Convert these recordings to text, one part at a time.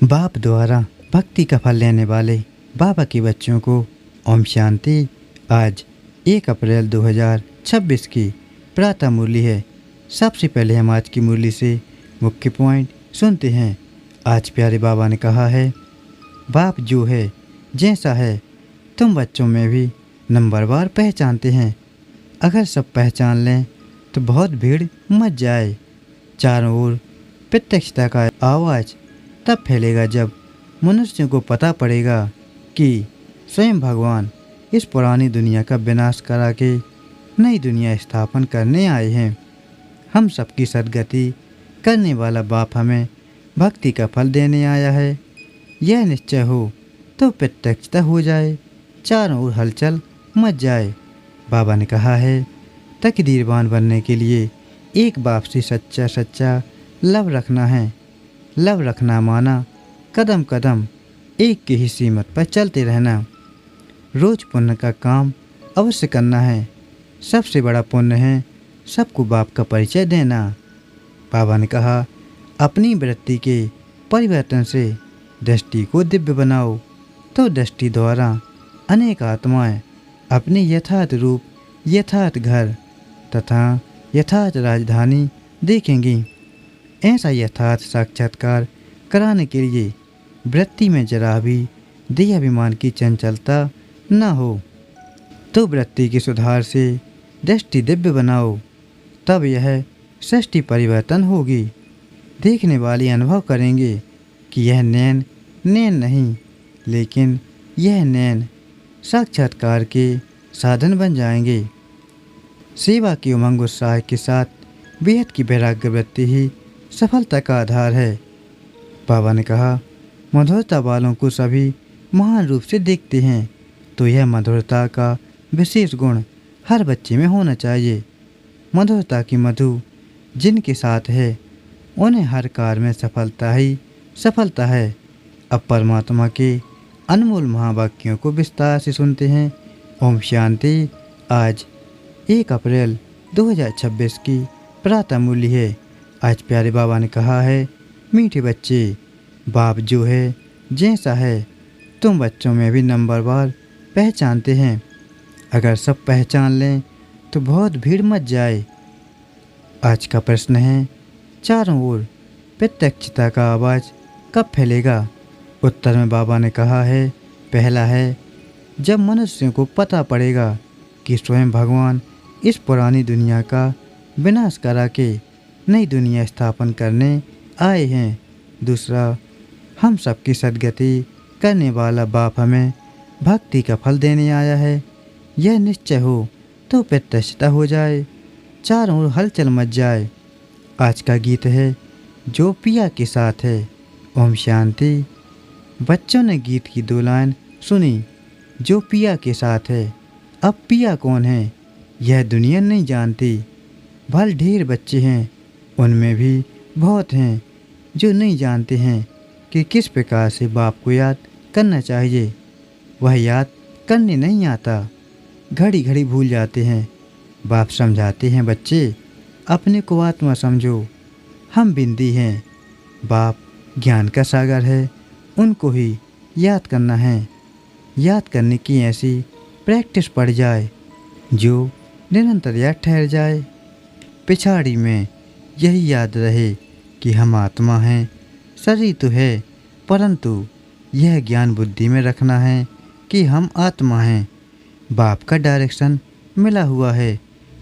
बाप द्वारा भक्ति का फल लेने वाले बाबा के बच्चों को ओम शांति। आज 1 अप्रैल 2026 की प्रातः मुरली है। सबसे पहले हम आज की मुरली से मुख्य पॉइंट सुनते हैं। आज प्यारे बाबा ने कहा है, बाप जो है जैसा है तुम बच्चों में भी नंबरवार पहचानते हैं। अगर सब पहचान लें तो बहुत भीड़ मच जाए। चारों ओर प्रत्यक्षता का आवाज़ तब फैलेगा जब मनुष्यों को पता पड़ेगा कि स्वयं भगवान इस पुरानी दुनिया का विनाश करा के नई दुनिया स्थापन करने आए हैं। हम सबकी सद्गति करने वाला बाप हमें भक्ति का फल देने आया है। यह निश्चय हो तो प्रत्यक्षता हो जाए, चारों ओर हलचल मच जाए। बाबा ने कहा है, तकदीरवान बनने के लिए एक बाप से सच्चा सच्चा लव रखना है। लव रखना माना कदम कदम एक की ही सीमत पर चलते रहना। रोज पुण्य का काम अवश्य करना है। सबसे बड़ा पुण्य है सबको बाप का परिचय देना। बाबा ने कहा, अपनी वृत्ति के परिवर्तन से दृष्टि को दिव्य बनाओ तो दृष्टि द्वारा अनेक आत्माएं अपने यथार्थ रूप, यथार्थ घर तथा यथार्थ राजधानी देखेंगी। ऐसा यथार्थ साक्षात्कार कराने के लिए वृत्ति में जरा भी देह अभिमान की चंचलता न हो तो वृत्ति के सुधार से दृष्टि दिव्य बनाओ, तब यह सृष्टि परिवर्तन होगी। देखने वाले अनुभव करेंगे कि यह नैन नैन नहीं, लेकिन यह नैन साक्षात्कार के साधन बन जाएंगे। सेवा की उमंग उत्साह के साथ बेहद की वैराग्य वृत्ति ही सफलता का आधार है। बाबा ने कहा, मधुरता वालों को सभी महान रूप से देखते हैं, तो यह मधुरता का विशेष गुण हर बच्चे में होना चाहिए। मधुरता की मधु जिनके साथ है उन्हें हर कार्य में सफलता ही सफलता है। अब परमात्मा के अनमोल महावाक्यों को विस्तार से सुनते हैं। ओम शांति। आज 1 अप्रैल 2026 की प्रातः मुरली है। आज प्यारे बाबा ने कहा है, मीठे बच्चे, बाप जो है जैसा है तुम बच्चों में भी नंबरवार पहचानते हैं। अगर सब पहचान लें तो बहुत भीड़ मच जाए। आज का प्रश्न है, चारों ओर प्रत्यक्षता का आवाज़ कब फैलेगा? उत्तर में बाबा ने कहा है, पहला है जब मनुष्यों को पता पड़ेगा कि स्वयं भगवान इस पुरानी दुनिया का विनाश करा के नई दुनिया स्थापन करने आए हैं। दूसरा, हम सबकी सद्गति करने वाला बाप हमें भक्ति का फल देने आया है। यह निश्चय हो तो प्रत्यक्षता हो जाए, चारों ओर हलचल मच जाए। आज का गीत है, जो पिया के साथ है। ओम शांति। बच्चों ने गीत की 2 लाइन सुनी, जो पिया के साथ है। अब पिया कौन है यह दुनिया नहीं जानती। भल ढेर बच्चे हैं, उनमें भी बहुत हैं जो नहीं जानते हैं कि किस प्रकार से बाप को याद करना चाहिए। वह याद करने नहीं आता, घड़ी घड़ी भूल जाते हैं। बाप समझाते हैं, बच्चे अपने को आत्मा समझो, हम बिंदी हैं। बाप ज्ञान का सागर है, उनको ही याद करना है। याद करने की ऐसी प्रैक्टिस पड़ जाए जो निरंतर याद ठहर जाए। पिछाड़ी में यही याद रहे कि हम आत्मा हैं। शरीर तो है, परंतु यह ज्ञान बुद्धि में रखना है कि हम आत्मा हैं। बाप का डायरेक्शन मिला हुआ है।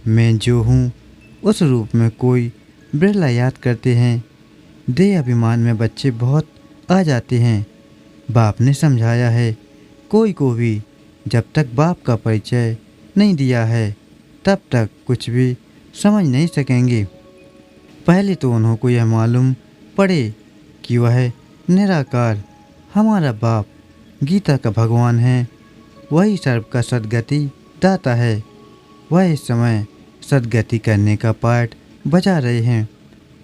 मैं जो हूँ उस रूप में कोई बिरला याद करते हैं। देह अभिमान में बच्चे बहुत आ जाते हैं। बाप ने समझाया है, कोई को भी जब तक बाप का परिचय नहीं दिया है तब तक कुछ भी समझ नहीं सकेंगे। पहले तो उन्हों को यह मालूम पड़े कि वह निराकार हमारा बाप गीता का भगवान है। वही सर्व का सद्गति दाता है। वह इस समय सद्गति करने का पाठ बजा रहे हैं।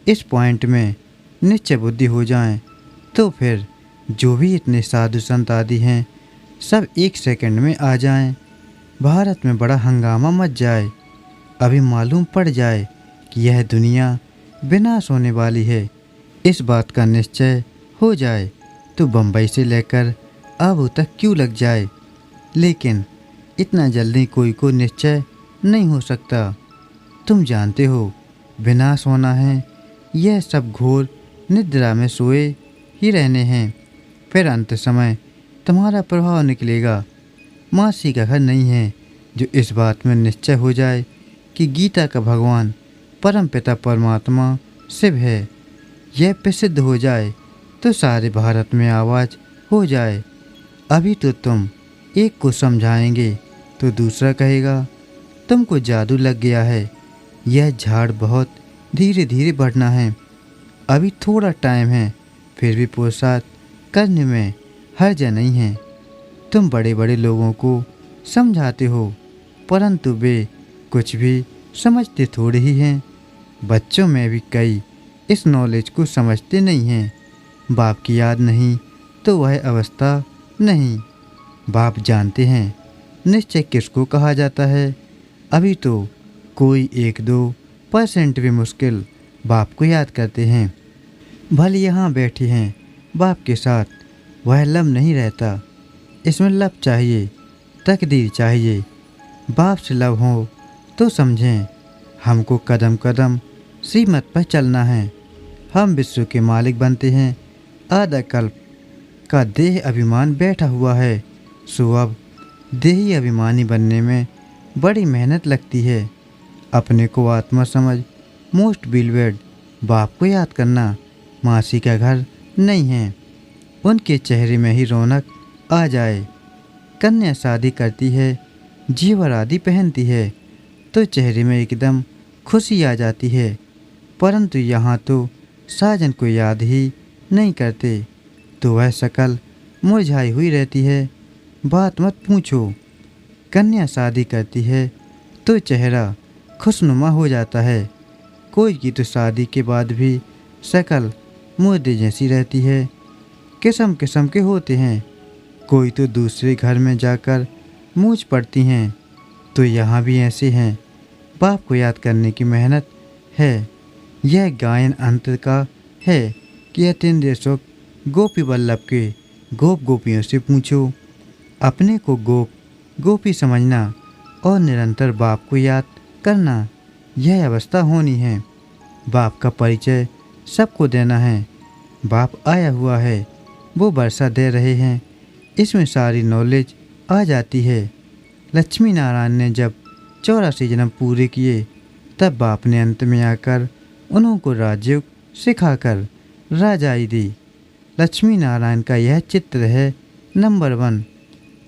इस पॉइंट में निश्चय बुद्धि हो जाएं तो फिर जो भी इतने साधु संत आदि हैं सब 1 सेकंड में आ जाएं। भारत में बड़ा हंगामा मच जाए। अभी मालूम पड़ जाए कि यह दुनिया विनाश होने वाली है। इस बात का निश्चय हो जाए तो बम्बई से लेकर आबू तक क्यों लग जाए, लेकिन इतना जल्दी कोई को निश्चय नहीं हो सकता। तुम जानते हो विनाश होना है, यह सब घोर निद्रा में सोए ही रहने हैं। फिर अंत समय तुम्हारा प्रभाव निकलेगा। मासी का घर नहीं है जो इस बात में निश्चय हो जाए कि गीता का भगवान परम पिता परमात्मा शिव है। यह प्रसिद्ध हो जाए तो सारे भारत में आवाज़ हो जाए। अभी तो तुम एक को समझाएंगे तो दूसरा कहेगा तुमको जादू लग गया है। यह झाड़ बहुत धीरे धीरे बढ़ना है। अभी थोड़ा टाइम है, फिर भी पुरुषार्थ करने में हर्ज नहीं है। तुम बड़े बड़े लोगों को समझाते हो, परंतु वे कुछ भी समझते थोड़े ही हैं। बच्चों में भी कई इस नॉलेज को समझते नहीं हैं। बाप की याद नहीं तो वह अवस्था नहीं। बाप जानते हैं निश्चय किसको कहा जाता है। अभी तो कोई 1-2% भी मुश्किल बाप को याद करते हैं। भले यहाँ बैठे हैं बाप के साथ, वह लब नहीं रहता। इसमें लब चाहिए, तकदीर चाहिए। बाप से लब हो तो समझें, हमको कदम कदम सीमत पर चलना है। हम विश्व के मालिक बनते हैं। आधा कल्प का देह अभिमान बैठा हुआ है, सो अब देही अभिमानी बनने में बड़ी मेहनत लगती है। अपने को आत्मा समझ मोस्ट बिलवेड बाप को याद करना। मासी का घर नहीं है, उनके चेहरे में ही रौनक आ जाए। कन्या शादी करती है, जेवर आदि पहनती है तो चेहरे में एकदम खुशी आ जाती है, परंतु यहाँ तो साजन को याद ही नहीं करते तो वह शकल मुरझाई हुई रहती है। बात मत पूछो। कन्या शादी करती है तो चेहरा खुशनुमा हो जाता है। कोई की तो शादी के बाद भी शकल मुर्दे जैसी रहती है। किस्म किस्म के होते हैं। कोई तो दूसरे घर में जाकर मूंछ पड़ती हैं, तो यहाँ भी ऐसे हैं। बाप को याद करने की मेहनत है। यह गायन अंत का है कि अतीन्द्रिय सुख गोपी वल्लभ के गोप गोपियों से पूछो। अपने को गोप गोपी समझना और निरंतर बाप को याद करना, यह अवस्था होनी है। बाप का परिचय सबको देना है। बाप आया हुआ है, वो वर्षा दे रहे हैं, इसमें सारी नॉलेज आ जाती है। लक्ष्मी नारायण ने जब 84 जन्म पूरे किए, तब बाप ने अंत में आकर उनको राजयोग सिखाकर राजाई दी। लक्ष्मी नारायण का यह चित्र है नंबर 1।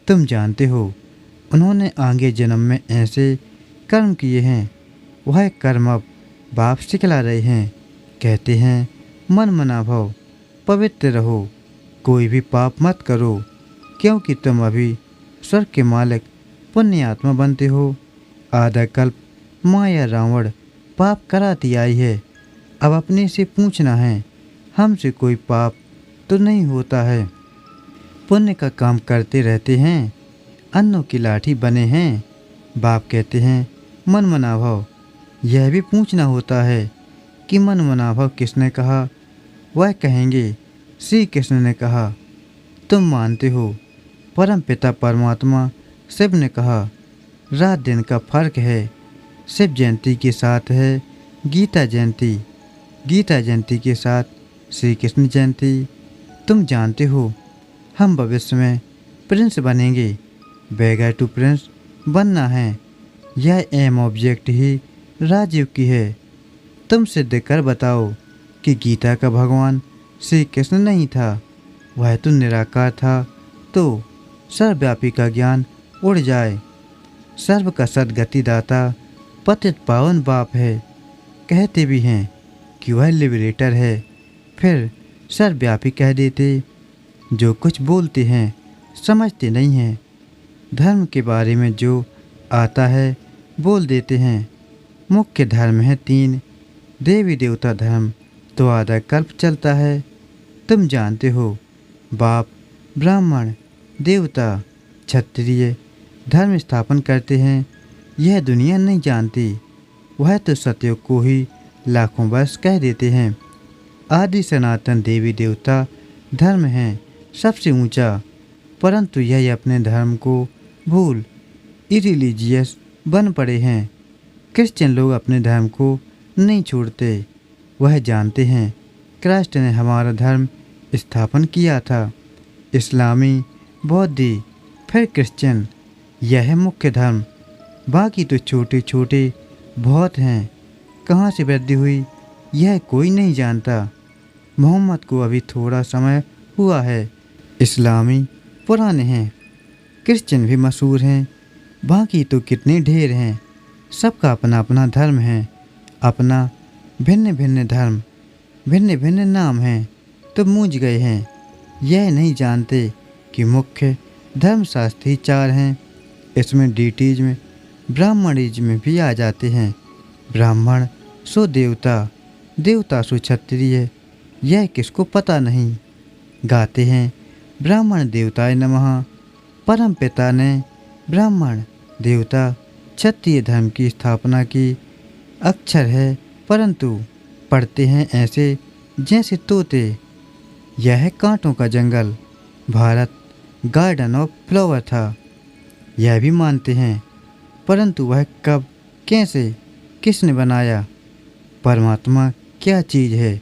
तुम जानते हो उन्होंने आगे जन्म में ऐसे कर्म किए हैं, वह कर्म अब बाप सिखला रहे हैं। कहते हैं मन मना भव, पवित्र रहो, कोई भी पाप मत करो, क्योंकि तुम अभी स्वर्ग के मालिक पुण्य आत्मा बनते हो। आधा कल्प माया रावण पाप कराती आई है। अब अपने से पूछना है, हमसे कोई पाप तो नहीं होता है। पुण्य का काम करते रहते हैं, अन्नों की लाठी बने हैं। बाप कहते हैं मन मना भव। यह भी पूछना होता है कि मन मना भव किसने कहा। वह कहेंगे श्री कृष्ण ने कहा। तुम मानते हो परम पिता परमात्मा शिव ने कहा। रात दिन का फर्क है। शिव जयंती के साथ है गीता जयंती, गीता जयंती के साथ श्री कृष्ण जयंती। तुम जानते हो हम भविष्य में प्रिंस बनेंगे। बेगर टू प्रिंस बनना है, यह एम ऑब्जेक्ट ही राजयोग की है। तुम सिद्ध कर बताओ कि गीता का भगवान श्री कृष्ण नहीं था, वह तो निराकार था, तो सर्वव्यापी का ज्ञान उड़ जाए। सर्व का सदगति दाता पतित पावन बाप है। कहते भी हैं कि वह लिबरेटर है, फिर सर्वव्यापी कह देते। जो कुछ बोलते हैं समझते नहीं हैं। धर्म के बारे में जो आता है बोल देते हैं। मुख्य धर्म है 3, देवी देवता धर्म तो आधा कल्प चलता है। तुम जानते हो बाप ब्राह्मण देवता क्षत्रिय धर्म स्थापन करते हैं। यह दुनिया नहीं जानती। वह तो सत्य को ही लाखों वर्ष कह देते हैं। आदि सनातन देवी देवता धर्म हैं सबसे ऊंचा, परंतु यही अपने धर्म को भूल इरिलीजियस बन पड़े हैं। क्रिश्चियन लोग अपने धर्म को नहीं छोड़ते। वह जानते हैं क्राइस्ट ने हमारा धर्म स्थापन किया था। इस्लामी, बौद्धी, फिर क्रिश्चियन, यह है मुख्य धर्म। बाकी तो छोटे छोटे बहुत हैं। कहाँ से वृद्धि हुई यह कोई नहीं जानता। मोहम्मद को अभी थोड़ा समय हुआ है। इस्लामी पुराने हैं, क्रिश्चियन भी मशहूर हैं, बाकी तो कितने ढेर हैं। सबका अपना अपना धर्म है, अपना भिन्न भिन्न धर्म, भिन्न भिन्न नाम हैं। तो मूझ गए हैं। यह नहीं जानते कि मुख्य धर्मशास्त्री 4 हैं। इसमें डीटीज्म, ब्राह्मणिज्म भी आ जाते हैं। ब्राह्मण सो देवता, देवता सो क्षत्रिय, यह किसको पता नहीं। गाते हैं ब्राह्मण देवताय नमः। परम पिता ने ब्राह्मण देवता क्षत्रिय धर्म की स्थापना की। अक्षर है, परंतु पढ़ते हैं ऐसे जैसे तोते। यह है कांटों का जंगल, भारत गार्डन ऑफ फ्लावर था। यह भी मानते हैं, परंतु वह कब, कैसे, किसने बनाया, परमात्मा क्या चीज़ है,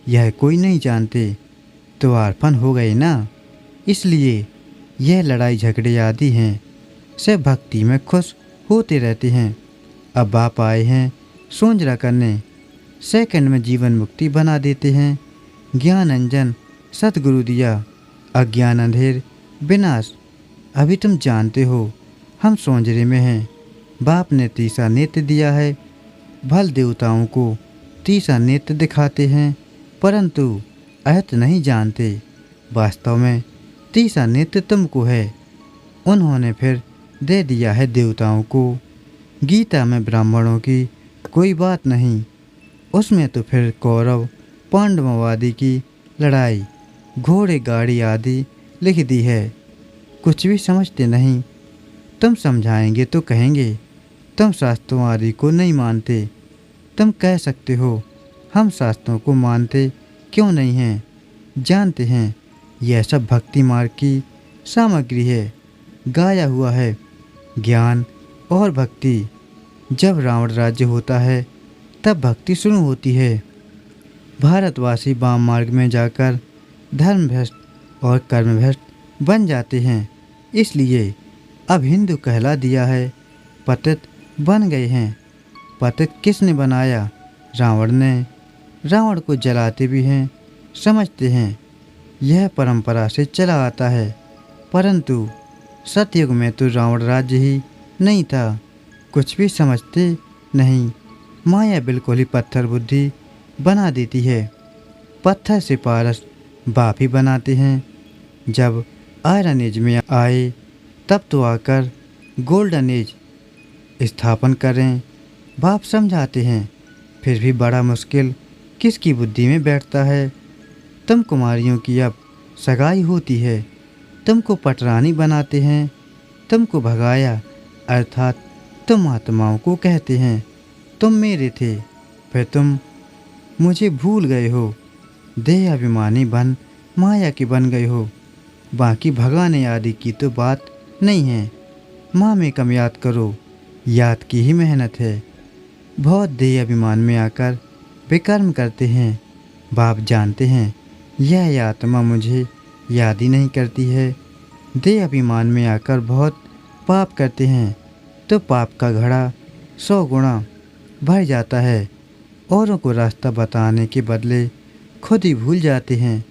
यह कोई नहीं जानते। तो अर्पण हो गए ना। इसलिए यह लड़ाई झगड़े आदि हैं। सब भक्ति में खुश होते रहते हैं। अब बाप आए हैं सोंजरा करने, सेकंड में जीवन मुक्ति बना देते हैं। ज्ञान अंजन सतगुरु दिया, अज्ञान अंधेर विनाश। अभी तुम जानते हो हम सोंजरे में हैं। बाप ने तीसरा नेत्र दिया है। भल देवताओं को तीसरा नेत्र दिखाते हैं, परंतु अहत नहीं जानते। वास्तव में तीसरा नेत्र तुमको है। उन्होंने फिर दे दिया है देवताओं को। गीता में ब्राह्मणों की कोई बात नहीं। उसमें तो फिर कौरव पांडववादी की लड़ाई, घोड़े गाड़ी आदि लिख दी है। कुछ भी समझते नहीं। तुम समझाएंगे तो कहेंगे तुम शास्त्रों आदि को नहीं मानते। तुम कह सकते हो हम शास्त्रों को मानते क्यों नहीं हैं। जानते हैं यह सब भक्ति मार्ग की सामग्री है, गाया हुआ है। ज्ञान और भक्ति। जब रावण राज्य होता है तब भक्ति शुरू होती है। भारतवासी वाम मार्ग में जाकर धर्म भ्रष्ट और कर्म भ्रष्ट बन जाते हैं। इसलिए अब हिंदू कहला दिया है, पतित बन गए हैं। पतित किसने बनाया? रावण ने। रावण को जलाते भी हैं, समझते हैं यह परंपरा से चला आता है। परंतु सतयुग में तो रावण राज्य ही नहीं था। कुछ भी समझते नहीं। माया बिल्कुल ही पत्थर बुद्धि बना देती है। पत्थर से पारस बाप ही बनाते हैं। जब आयरन एज में आए तब तो आकर गोल्डन एज स्थापन करें। बाप समझाते हैं, फिर भी बड़ा मुश्किल किसकी बुद्धि में बैठता है। तुम कुमारियों की अब सगाई होती है, तुमको पटरानी बनाते हैं। तुमको भगाया, अर्थात तुम आत्माओं को कहते हैं तुम मेरे थे, फिर तुम मुझे भूल गए हो। देह अभिमानी बन माया की बन गए हो। बाकी भगाने आदि की तो बात नहीं है। माँ में कम याद करो, याद की ही मेहनत है। बहुत देह अभिमान में आकर विकर्म करते हैं। बाप जानते हैं यह आत्मा मुझे याद ही नहीं करती है। देह अभिमान में आकर बहुत पाप करते हैं तो पाप का घड़ा 100 गुना भर जाता है। औरों को रास्ता बताने के बदले खुद ही भूल जाते हैं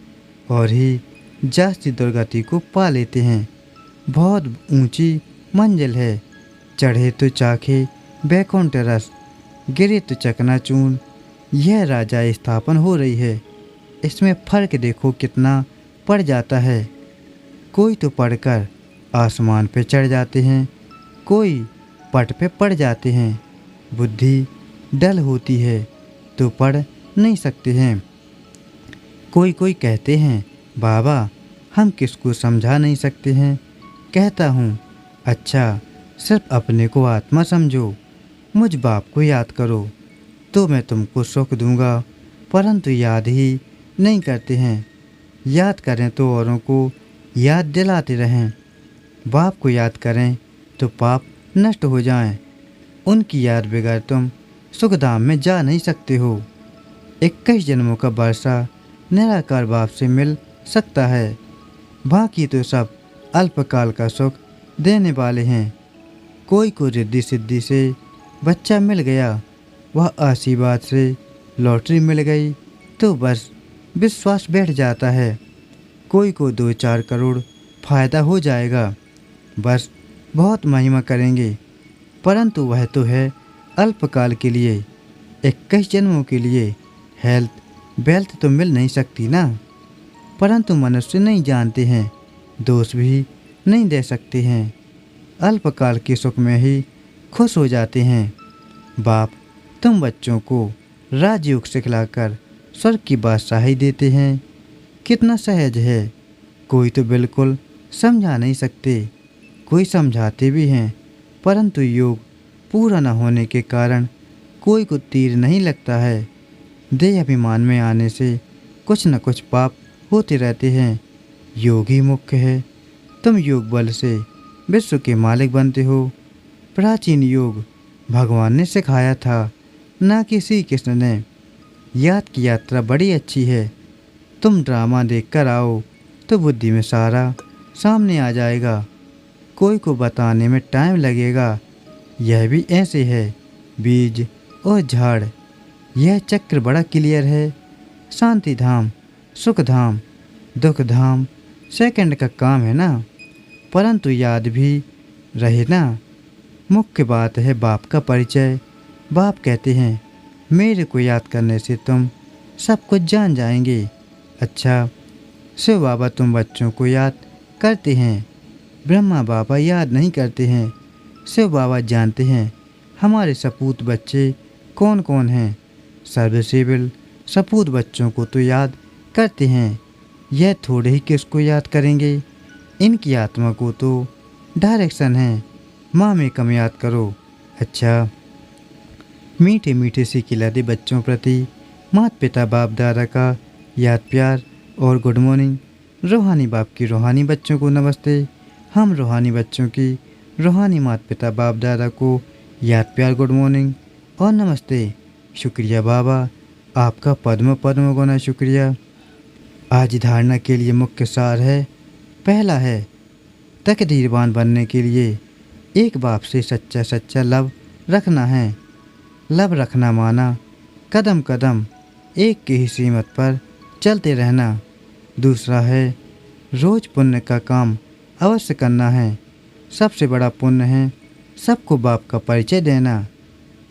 और ही जास्ती दुर्गति को पा लेते हैं। बहुत ऊंची मंजिल है, चढ़े तो चाखे बैकुंठ रस, गिरे तो चकनाचूर। यह राजा स्थापन हो रही है। इसमें फर्क देखो कितना पड़ जाता है। कोई तो पढ़कर आसमान पे चढ़ जाते हैं, कोई पट पे पड़ जाते हैं। बुद्धि डल होती है तो पढ़ नहीं सकते हैं। कोई कोई कहते हैं बाबा हम किसको समझा नहीं सकते हैं। कहता हूँ अच्छा, सिर्फ अपने को आत्मा समझो, मुझ बाप को याद करो तो मैं तुमको सुख दूंगा। परंतु याद ही नहीं करते हैं। याद करें तो औरों को याद दिलाते रहें। बाप को याद करें तो पाप नष्ट हो जाएं। उनकी याद बगैर तुम सुखधाम में जा नहीं सकते हो। 21 जन्मों का वर्षा निराकार बाप से मिल सकता है। बाकी तो सब अल्पकाल का सुख देने वाले हैं। कोई को रिद्धि सिद्धि से बच्चा मिल गया, वह आशीर्वाद से लॉटरी मिल गई तो बस विश्वास बैठ जाता है। कोई को 2-4 करोड़ फायदा हो जाएगा, बस बहुत महिमा करेंगे। परंतु वह तो है अल्पकाल के लिए। 21 जन्मों के लिए हेल्थ वेल्थ तो मिल नहीं सकती ना। परंतु मनुष्य नहीं जानते हैं, दोष भी नहीं दे सकते हैं। अल्पकाल के सुख में ही खुश हो जाते हैं। बाप तुम बच्चों को राजयोग सिखलाकर स्वर्ग की बादशाही देते हैं। कितना सहज है। कोई तो बिल्कुल समझा नहीं सकते, कोई समझाते भी हैं, परंतु योग पूरा न होने के कारण कोई को तीर नहीं लगता है। देह अभिमान में आने से कुछ न कुछ पाप होते रहते हैं। योग ही मुख्य है। तुम योग बल से विश्व के मालिक बनते हो। प्राचीन योग भगवान ने सिखाया था, ना कि श्री कृष्ण ने। याद की यात्रा बड़ी अच्छी है। तुम ड्रामा देख कर आओ तो बुद्धि में सारा सामने आ जाएगा। कोई को बताने में टाइम लगेगा। यह भी ऐसे है, बीज और झाड़। यह चक्र बड़ा क्लियर है। शांति धाम, सुख धाम, दुख धाम सेकंड का काम है ना। परंतु याद भी रहे ना। मुख्य बात है बाप का परिचय। बाप कहते हैं मेरे को याद करने से तुम सब कुछ जान जाएंगे। अच्छा, शिव बाबा तुम बच्चों को याद करते हैं, ब्रह्मा बाबा याद नहीं करते हैं। शिव बाबा जानते हैं हमारे सपूत बच्चे कौन कौन हैं। सर्विसेबल सपूत बच्चों को तो याद करते हैं। यह थोड़े ही किसको याद करेंगे। इनकी आत्मा को तो डायरेक्शन है, माँ में कम याद करो। अच्छा, मीठे मीठे से खिलाते बच्चों प्रति माता पिता बाप दादा का याद प्यार और गुड मॉर्निंग। रूहानी बाप की रूहानी बच्चों को नमस्ते। हम रूहानी बच्चों की रूहानी माता पिता बाप दादा को याद प्यार गुड मॉर्निंग और नमस्ते। शुक्रिया बाबा, आपका पद्म पद्म गुना शुक्रिया। आज धारणा के लिए मुख्य सार है। पहला है तकदीरवान बनने के लिए एक बाप से सच्चा सच्चा लव रखना है। लव रखना माना कदम कदम एक की ही सीमत पर चलते रहना। दूसरा है रोज पुण्य का काम अवश्य करना है। सबसे बड़ा पुण्य है सबको बाप का परिचय देना,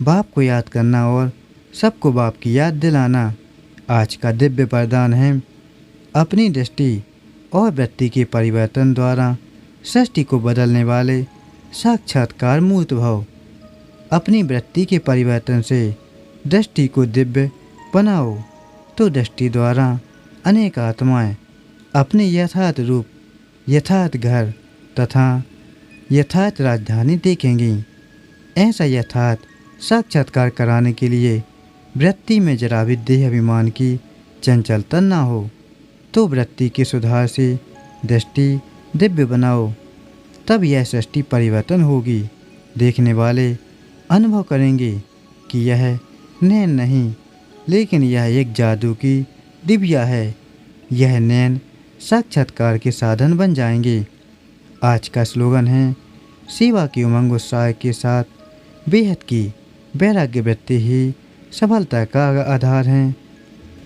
बाप को याद करना और सबको बाप की याद दिलाना। आज का दिव्य वरदान है अपनी दृष्टि और वृत्ति के परिवर्तन द्वारा सृष्टि को बदलने वाले साक्षात्कार मूर्त भाव। अपनी वृत्ति के परिवर्तन से दृष्टि को दिव्य बनाओ तो दृष्टि द्वारा अनेक आत्माएं अपने यथार्थ रूप, यथार्थ घर तथा यथार्थ राजधानी देखेंगी। ऐसा यथार्थ साक्षात्कार कराने के लिए वृत्ति में जरा भी देह अभिमान की चंचलता न हो तो वृत्ति के सुधार से दृष्टि दिव्य बनाओ, तब यह सृष्टि परिवर्तन होगी। देखने वाले अनुभव करेंगे कि यह नैन नहीं, लेकिन यह एक जादू की दिव्या है। यह नैन साक्षात्कार के साधन बन जाएंगे। आज का स्लोगन है सेवा की उमंग उत्साह के साथ बेहद की वैराग्य वृत्ति ही सफलता का आधार है।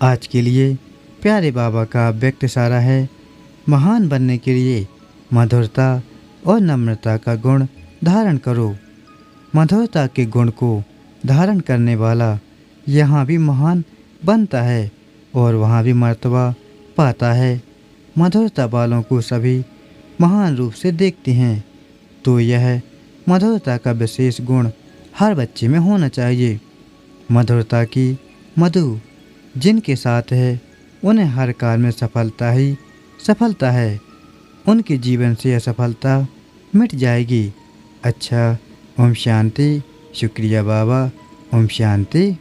आज के लिए प्यारे बाबा का व्यक्त इशारा है महान बनने के लिए मधुरता और नम्रता का गुण धारण करो। मधुरता के गुण को धारण करने वाला यहाँ भी महान बनता है और वहाँ भी मर्तबा पाता है। मधुरता वालों को सभी महान रूप से देखते हैं, तो यह मधुरता का विशेष गुण हर बच्चे में होना चाहिए। मधुरता की मधु जिनके साथ है उन्हें हर कार्य में सफलता ही सफलता है। उनके जीवन से असफलता मिट जाएगी। अच्छा, ओम शांति। शुक्रिया बाबा। ओम शांति।